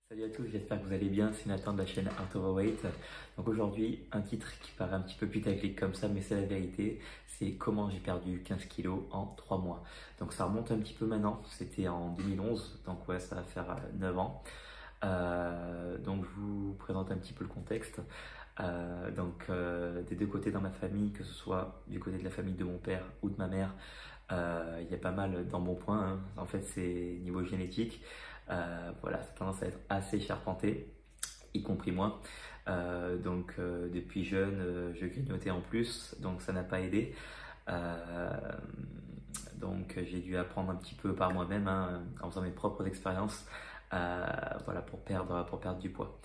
Salut à tous, j'espère que vous allez bien, c'est Nathan de la chaîne Art Overweight. Donc aujourd'hui, un titre qui paraît un petit peu putaclic comme ça, mais c'est la vérité, c'est comment j'ai perdu 15 kilos en 3 mois. Donc ça remonte un petit peu maintenant, c'était en 2011, donc ouais, ça va faire 9 ans. Donc je vous présente un petit peu le contexte. Des deux côtés dans ma famille, que ce soit du côté de la famille de mon père ou de ma mère, il y a pas mal d'embonpoint, hein. En fait, c'est niveau génétique. Voilà, ça a tendance à être assez charpenté, y compris moi. Depuis jeune, je grignotais en plus, donc ça n'a pas aidé. Euh, j'ai dû apprendre un petit peu par moi-même, hein, en faisant mes propres expériences, voilà, pour perdre du poids.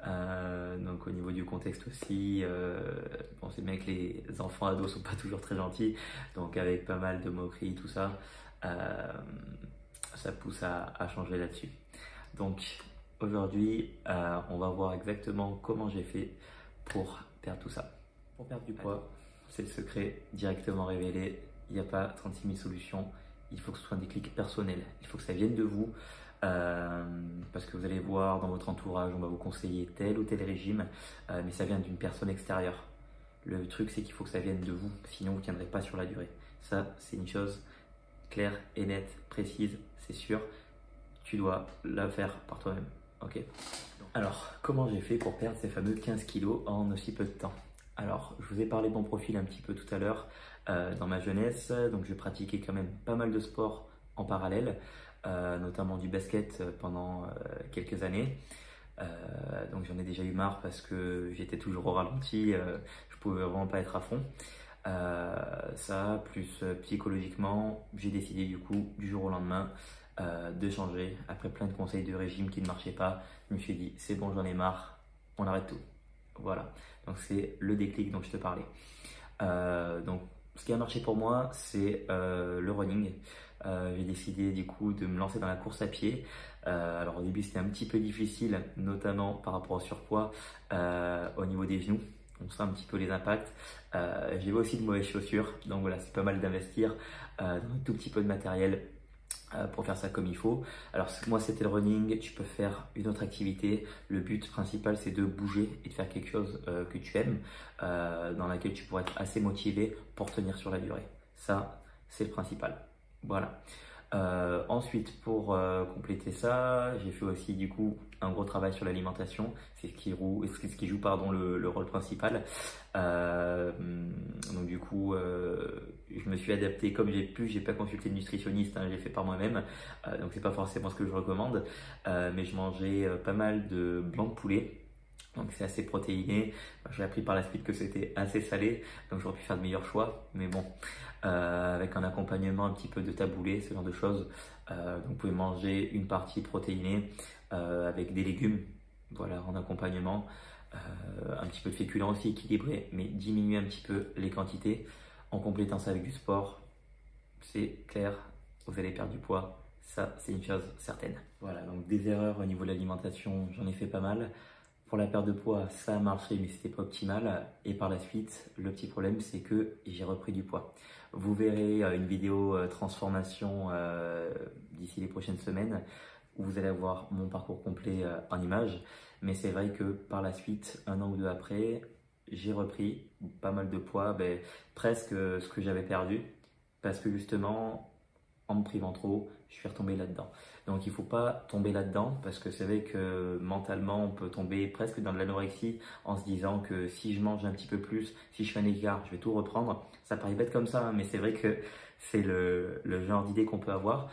Donc au niveau du contexte aussi, bon, c'est bien que les enfants ados sont pas toujours très gentils, donc avec pas mal de moqueries, tout ça, ça pousse à changer là-dessus. Donc aujourd'hui, on va voir exactement comment j'ai fait pour perdre tout ça. Pour perdre du poids, c'est le secret directement révélé. Il n'y a pas 36 000 solutions. Il faut que ce soit un déclic personnel. Il faut que ça vienne de vous. Parce que vous allez voir dans votre entourage, on va vous conseiller tel ou tel régime, mais ça vient d'une personne extérieure. Le truc, c'est qu'il faut que ça vienne de vous, sinon vous ne tiendrez pas sur la durée. Ça, c'est une chose claire et nette, précise, c'est sûr. Tu dois la faire par toi-même. Ok. Alors, comment j'ai fait pour perdre ces fameux 15 kilos en aussi peu de temps? Alors, je vous ai parlé de mon profil un petit peu tout à l'heure. Dans ma jeunesse, donc je pratiquais quand même pas mal de sports en parallèle, notamment du basket pendant quelques années. Donc j'en ai déjà eu marre parce que j'étais toujours au ralenti, je pouvais vraiment pas être à fond. Ça, plus psychologiquement, j'ai décidé du coup du jour au lendemain de changer. Après plein de conseils de régime qui ne marchaient pas, je me suis dit c'est bon, j'en ai marre, on arrête tout. Voilà, donc c'est le déclic dont je te parlais. Ce qui a marché pour moi, c'est le running. J'ai décidé du coup de me lancer dans la course à pied. Alors au début c'était un petit peu difficile, notamment par rapport au surpoids au niveau des genoux. On sent un petit peu les impacts. J'ai aussi de mauvaises chaussures, donc voilà, c'est pas mal d'investir dans un tout petit peu de matériel pour faire ça comme il faut. Alors moi c'était le running, tu peux faire une autre activité. Le but principal c'est de bouger et de faire quelque chose que tu aimes, dans laquelle tu pourrais être assez motivé pour tenir sur la durée. Ça c'est le principal. Voilà. Ensuite, pour compléter ça, j'ai fait aussi du coup un gros travail sur l'alimentation. C'est ce qui joue pardon, le rôle principal. Je me suis adapté comme j'ai pu. J'ai pas consulté de nutritionniste, hein, j'ai fait par moi-même. Donc c'est pas forcément ce que je recommande. Mais je mangeais pas mal de blanc de poulet. Donc c'est assez protéiné. J'ai appris par la suite que c'était assez salé, donc j'aurais pu faire de meilleurs choix. Mais bon, avec un accompagnement un petit peu de taboulé, ce genre de choses. Donc vous pouvez manger une partie protéinée avec des légumes, voilà, en accompagnement. Un petit peu de féculents aussi équilibré, mais diminuer un petit peu les quantités en complétant ça avec du sport. C'est clair, vous allez perdre du poids. Ça, c'est une chose certaine. Voilà, donc des erreurs au niveau de l'alimentation, j'en ai fait pas mal. Pour la perte de poids, ça a marché, mais c'était pas optimal. Et par la suite, le petit problème, c'est que j'ai repris du poids. Vous verrez une vidéo transformation d'ici les prochaines semaines où vous allez avoir mon parcours complet en images. Mais c'est vrai que par la suite, 1 an ou 2 après, j'ai repris pas mal de poids, presque ce que j'avais perdu. Parce que justement, en me privant trop, je suis retombé là-dedans. Donc il ne faut pas tomber là-dedans parce que c'est vrai que mentalement on peut tomber presque dans de l'anorexie en se disant que si je mange un petit peu plus, si je fais un écart, je vais tout reprendre. Ça paraît bête comme ça, hein, mais c'est vrai que c'est le genre d'idée qu'on peut avoir.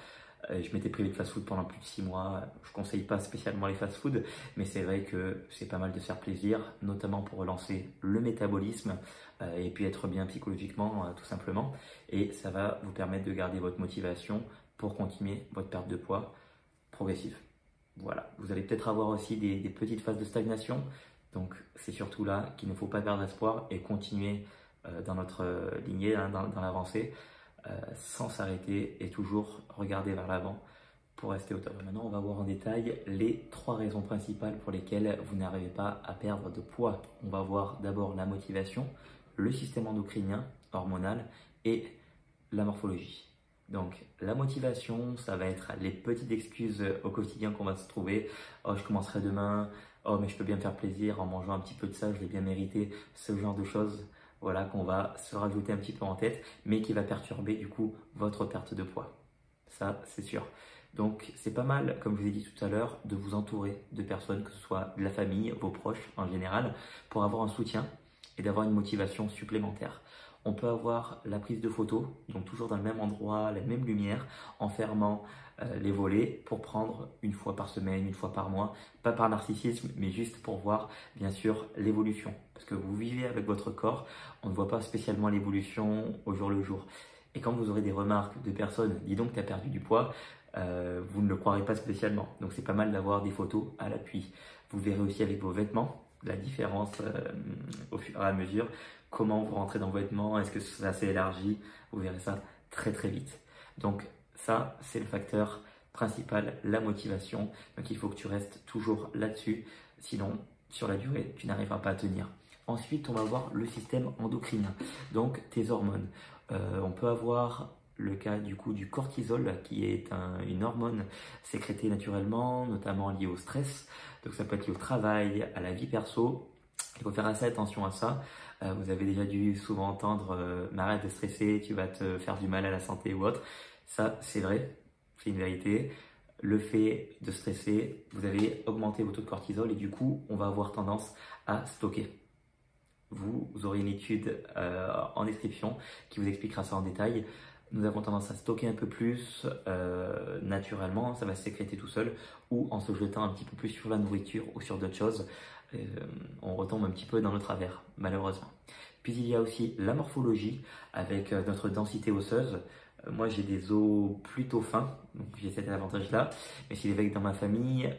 Je m'étais privé de fast-food pendant plus de 6 mois. Je ne conseille pas spécialement les fast-food, mais c'est vrai que c'est pas mal de se faire plaisir, notamment pour relancer le métabolisme et puis être bien psychologiquement, tout simplement. Et ça va vous permettre de garder votre motivation pour continuer votre perte de poids progressive. Voilà. Vous allez peut-être avoir aussi des petites phases de stagnation. Donc c'est surtout là qu'il ne faut pas perdre espoir et continuer dans notre lignée, hein, dans l'avancée. Sans s'arrêter et toujours regarder vers l'avant pour rester au top. Maintenant, on va voir en détail les 3 raisons principales pour lesquelles vous n'arrivez pas à perdre de poids. On va voir d'abord la motivation, le système endocrinien, hormonal et la morphologie. Donc la motivation, ça va être les petites excuses au quotidien qu'on va se trouver. Oh, je commencerai demain. Oh, mais je peux bien me faire plaisir en mangeant un petit peu de ça, je l'ai bien mérité. Ce genre de choses, voilà, qu'on va se rajouter un petit peu en tête, mais qui va perturber du coup votre perte de poids. Ça, c'est sûr. Donc c'est pas mal, comme je vous ai dit tout à l'heure, de vous entourer de personnes, que ce soit de la famille, vos proches en général, pour avoir un soutien et d'avoir une motivation supplémentaire. On peut avoir la prise de photos, donc toujours dans le même endroit, la même lumière, en fermant les volets pour prendre une fois par semaine, une fois par mois, pas par narcissisme, mais juste pour voir bien sûr l'évolution. Parce que vous vivez avec votre corps, on ne voit pas spécialement l'évolution au jour le jour. Et quand vous aurez des remarques de personnes, dis donc tu as perdu du poids, vous ne le croirez pas spécialement. Donc c'est pas mal d'avoir des photos à l'appui. Vous verrez aussi avec vos vêtements la différence au fur et à mesure. Comment vous rentrez dans vos vêtements, est-ce que ça s'est élargi, vous verrez ça très très vite. Donc ça, c'est le facteur principal, la motivation. Donc il faut que tu restes toujours là-dessus, sinon sur la durée, tu n'arriveras pas à tenir. Ensuite, on va voir le système endocrinien, donc tes hormones. On peut avoir le cas du coup du cortisol, qui est une hormone sécrétée naturellement, notamment liée au stress. Donc ça peut être lié au travail, à la vie perso. Il faut faire assez attention à ça. Vous avez déjà dû souvent entendre mais arrête de stresser, tu vas te faire du mal à la santé ou autre. Ça, c'est vrai, c'est une vérité. Le fait de stresser, vous avez augmenté votre taux de cortisol et du coup, on va avoir tendance à stocker. Vous aurez une étude en description qui vous expliquera ça en détail. Nous avons tendance à stocker un peu plus naturellement, ça va se sécréter tout seul, ou en se jetant un petit peu plus sur la nourriture ou sur d'autres choses. On retombe un petit peu dans le travers, malheureusement. Puis il y a aussi la morphologie avec notre densité osseuse. Moi j'ai des os plutôt fins, donc j'ai cet avantage-là. Mais s'il est vrai que dans ma famille,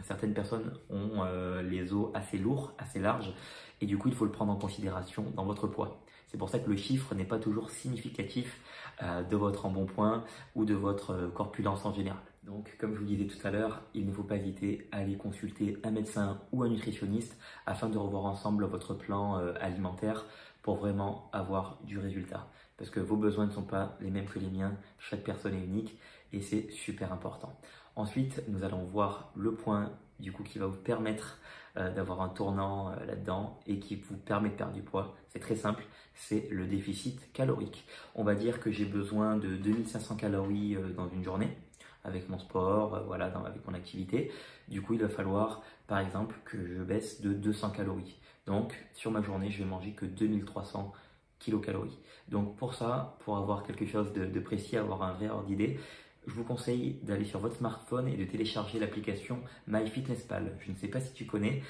certaines personnes ont les os assez lourds, assez larges, et du coup il faut le prendre en considération dans votre poids. C'est pour ça que le chiffre n'est pas toujours significatif de votre embonpoint ou de votre corpulence en général. Donc, comme je vous disais tout à l'heure, il ne faut pas hésiter à aller consulter un médecin ou un nutritionniste afin de revoir ensemble votre plan alimentaire pour vraiment avoir du résultat. Parce que vos besoins ne sont pas les mêmes que les miens, chaque personne est unique et c'est super important. Ensuite, nous allons voir le point du coup qui va vous permettre d'avoir un tournant là-dedans et qui vous permet de perdre du poids. C'est très simple, c'est le déficit calorique. On va dire que j'ai besoin de 2500 calories dans une journée avec mon sport, voilà, avec mon activité. Du coup, il va falloir par exemple que je baisse de 200 calories. Donc sur ma journée, je vais manger que 2300 kilocalories. Donc pour ça, pour avoir quelque chose de précis, avoir un vrai ordre d'idée, je vous conseille d'aller sur votre smartphone et de télécharger l'application MyFitnessPal. Je ne sais pas si tu connais.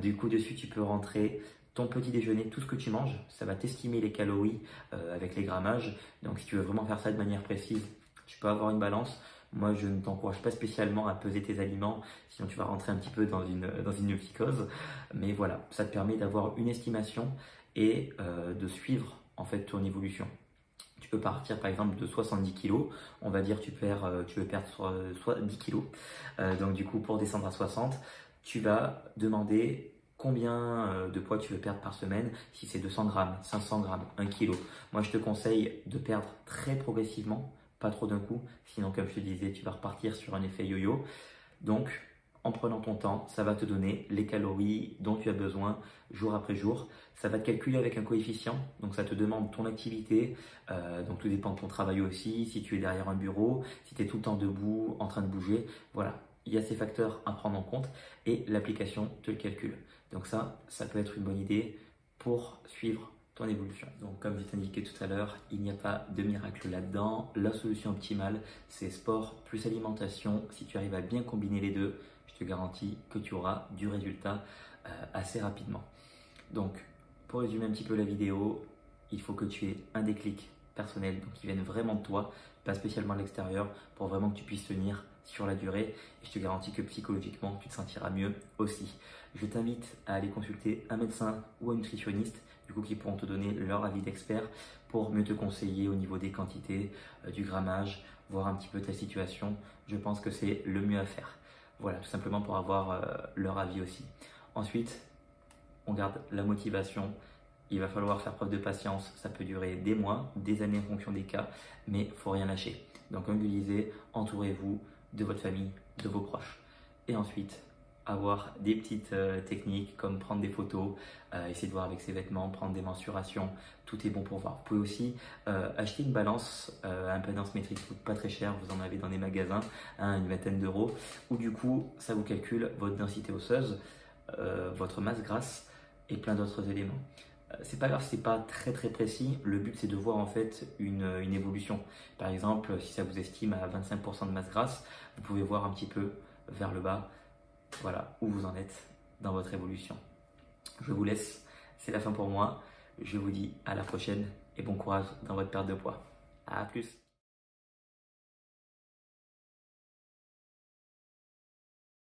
Du coup, dessus, tu peux rentrer ton petit déjeuner, tout ce que tu manges. Ça va t'estimer les calories avec les grammages. Donc, si tu veux vraiment faire ça de manière précise, tu peux avoir une balance. Moi, je ne t'encourage pas spécialement à peser tes aliments, sinon tu vas rentrer un petit peu dans une psychose. Mais voilà, ça te permet d'avoir une estimation et de suivre en fait ton évolution. Tu peux partir par exemple de 70 kg, on va dire tu veux perdre soit 10 kg. Donc du coup pour descendre à 60, tu vas demander combien de poids tu veux perdre par semaine, si c'est 200 grammes, 500 grammes, 1 kg. Moi je te conseille de perdre très progressivement, pas trop d'un coup, sinon comme je te disais tu vas repartir sur un effet yo-yo. Donc en prenant ton temps, ça va te donner les calories dont tu as besoin jour après jour. Ça va te calculer avec un coefficient, donc ça te demande ton activité, donc tout dépend de ton travail aussi, si tu es derrière un bureau, si tu es tout le temps debout, en train de bouger, voilà. Il y a ces facteurs à prendre en compte et l'application te le calcule. Donc ça peut être une bonne idée pour suivre ton évolution. Donc comme je t'ai indiqué tout à l'heure, il n'y a pas de miracle là-dedans. La solution optimale, c'est sport plus alimentation. Si tu arrives à bien combiner les deux, je te garantis que tu auras du résultat assez rapidement. Donc, pour résumer un petit peu la vidéo, il faut que tu aies un déclic personnel, donc qui vienne vraiment de toi, pas spécialement de l'extérieur, pour vraiment que tu puisses tenir sur la durée. Et je te garantis que psychologiquement, tu te sentiras mieux aussi. Je t'invite à aller consulter un médecin ou un nutritionniste, du coup, qui pourront te donner leur avis d'expert pour mieux te conseiller au niveau des quantités, du grammage, voir un petit peu ta situation. Je pense que c'est le mieux à faire. Voilà, tout simplement pour avoir leur avis aussi. Ensuite, on garde la motivation. Il va falloir faire preuve de patience, ça peut durer des mois, des années en fonction des cas, mais il ne faut rien lâcher. Donc comme je le disais, entourez-vous de votre famille, de vos proches. Et ensuite, avoir des petites techniques comme prendre des photos, essayer de voir avec ses vêtements, prendre des mensurations, tout est bon pour voir. Vous pouvez aussi acheter une balance, impédance métrique qui coûte pas très cher, vous en avez dans des magasins, une vingtaine d'euros, où du coup ça vous calcule votre densité osseuse, votre masse grasse et plein d'autres éléments. C'est pas grave si c'est pas très précis, le but c'est de voir en fait une évolution. Par exemple, si ça vous estime à 25% de masse grasse, vous pouvez voir un petit peu vers le bas, voilà, où vous en êtes dans votre évolution. Je vous laisse, c'est la fin pour moi. Je vous dis à la prochaine et bon courage dans votre perte de poids. À plus.